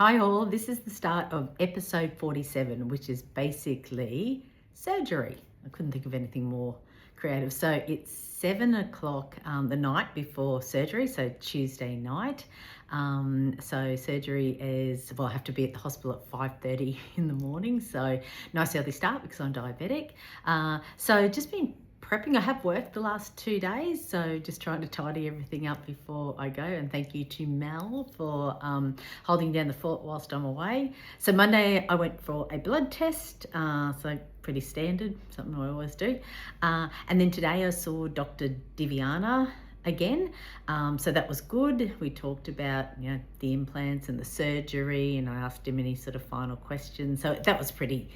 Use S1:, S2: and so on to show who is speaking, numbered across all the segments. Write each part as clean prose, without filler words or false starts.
S1: Hi all, this is the start of episode 47, which is basically surgery. I couldn't think of anything more creative. So it's 7 o'clock the night before surgery, so Tuesday night. So surgery is, well, I have to be at the hospital at 5:30 in the morning, so nice early start because I'm diabetic. So just been prepping. I have worked the last 2 days, so just trying to tidy everything up before I go. And thank you to Mel for holding down the fort whilst I'm away. So Monday I went for a blood test, so pretty standard, something I always do. And then today I saw Dr. Diviana again, so that was good. We talked about the implants and the surgery, and I asked him any sort of final questions. So that was pretty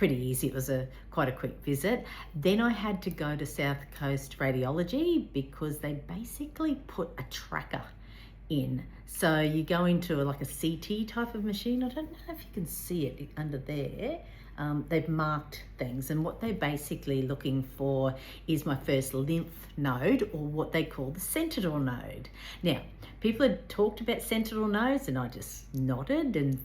S1: easy. It was quite a quick visit. Then I had to go to South Coast Radiology because they basically put a tracker in. So you go into like a CT type of machine. I don't know if you can see it under there. They've marked things, and what they're basically looking for is my first lymph node, or what they call the sentinel node. Now, people had talked about sentinel nodes and I just nodded and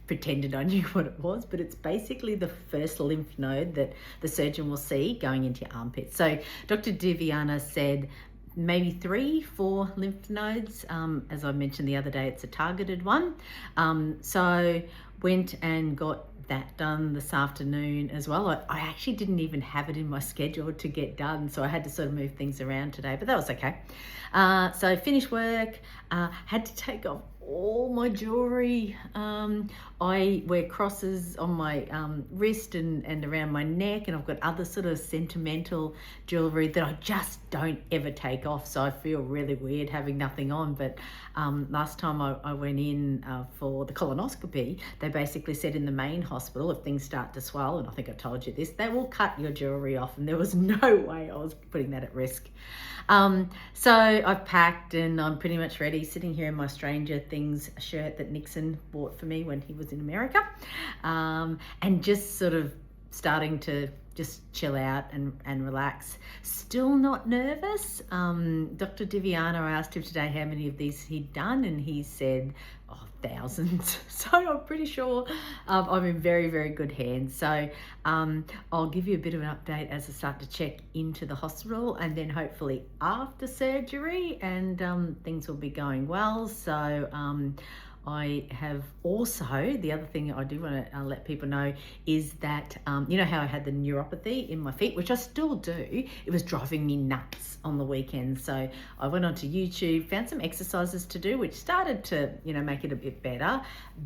S1: pretended I knew what it was, but it's basically the first lymph node that the surgeon will see going into your armpit. So Dr. Diviana said maybe 3-4 lymph nodes. As I mentioned the other day, it's a targeted one. So went and got that done this afternoon as well. I actually didn't even have it in my schedule to get done, so I had to sort of move things around today, but that was okay. So finished work, had to take off all my jewelry. I wear crosses on my wrist and around my neck, and I've got other sort of sentimental jewelry that I just don't ever take off, so I feel really weird having nothing on. But last time I went in for the colonoscopy, they basically said in the main hospital, if things start to swell, and I think I told you this, they will cut your jewelry off, and there was no way I was putting that at risk. So I've packed and I'm pretty much ready, sitting here in my Stranger Things shirt that Nixon bought for me when he was in America, and just sort of starting to just chill out and relax. Still not nervous. Dr. Diviana, I asked him today how many of these he'd done, and he said, thousands. So I'm pretty sure I'm in very, very good hands. So I'll give you a bit of an update as I start to check into the hospital, and then hopefully after surgery, and things will be going well. So I have also, the other thing I do want to let people know is that, you know how I had the neuropathy in my feet, which I still do. It was driving me nuts on the weekend. So I went onto YouTube, found some exercises to do, which started to, make it a bit better.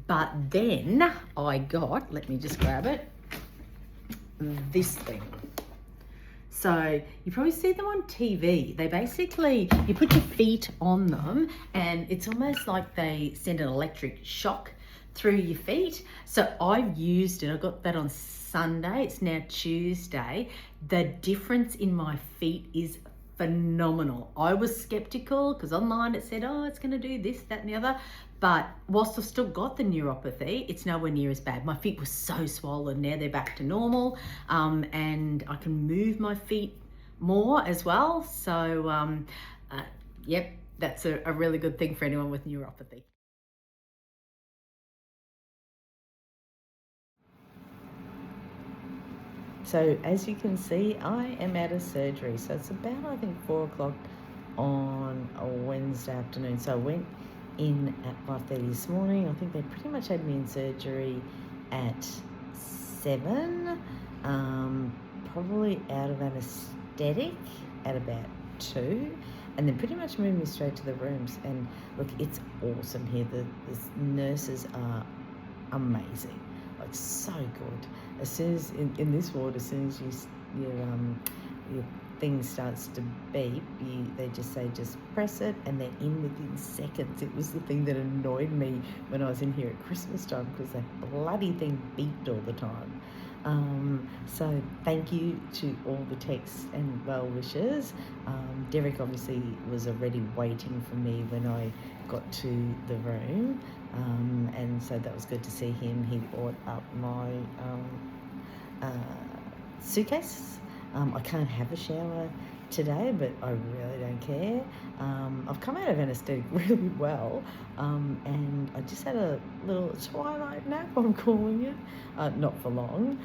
S1: But then I got, let me just grab it, this thing. So you probably see them on TV. They basically, you put your feet on them and it's almost like they send an electric shock through your feet. So I've used it. I got that on Sunday. It's now Tuesday. The difference in my feet is phenomenal. I was skeptical because online it said, it's going to do this, that, and the other. But whilst I've still got the neuropathy, it's nowhere near as bad. My feet were so swollen. Now they're back to normal, and I can move my feet more as well. So, yep, that's a really good thing for anyone with neuropathy. So as you can see, I am out of surgery. So it's about, I think, 4 o'clock on a Wednesday afternoon. So I went in at 5:30 this morning. I think they pretty much had me in surgery at 7, probably out of anaesthetic at about 2, and then pretty much moved me straight to the rooms. And look, it's awesome here. The nurses are amazing, like so good. As soon as in this ward, as soon as your thing starts to beep, they just say just press it, and they're in within seconds. It was the thing that annoyed me when I was in here at Christmas time, because that bloody thing beeped all the time. So thank you to all the texts and well wishes. Derek obviously was already waiting for me when I got to the room, and so that was good to see him. He brought up my suitcase. I can't have a shower today, but I really don't care. I've come out of anaesthetic really well, and I just had a little twilight nap, I'm calling it, not for long,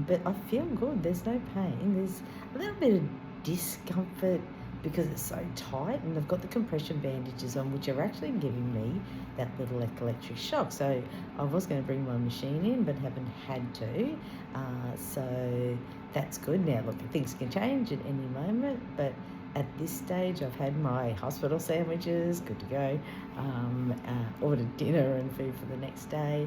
S1: but I feel good. There's no pain. There's a little bit of discomfort because it's so tight, and they've got the compression bandages on, which are actually giving me that little electric shock. So I was going to bring my machine in, but haven't had to. So that's good. Now, look, things can change at any moment, but at this stage, I've had my hospital sandwiches, good to go, ordered dinner and food for the next day.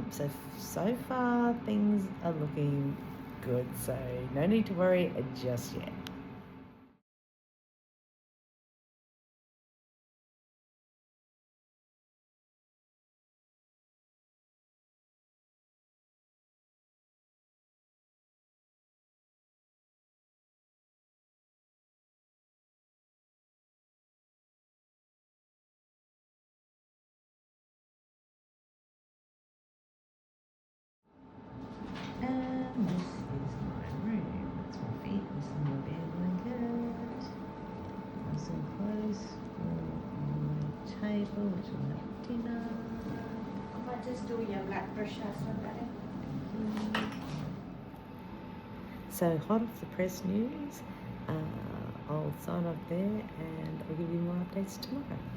S1: So far, things are looking good, so no need to worry just yet. And this is my room. That's my feet. This is my bed blanket. Nice and close for my table, which will have dinner.
S2: I might just do your blood pressure so that
S1: So hot off the press news. I'll sign off there and I'll give you more updates tomorrow.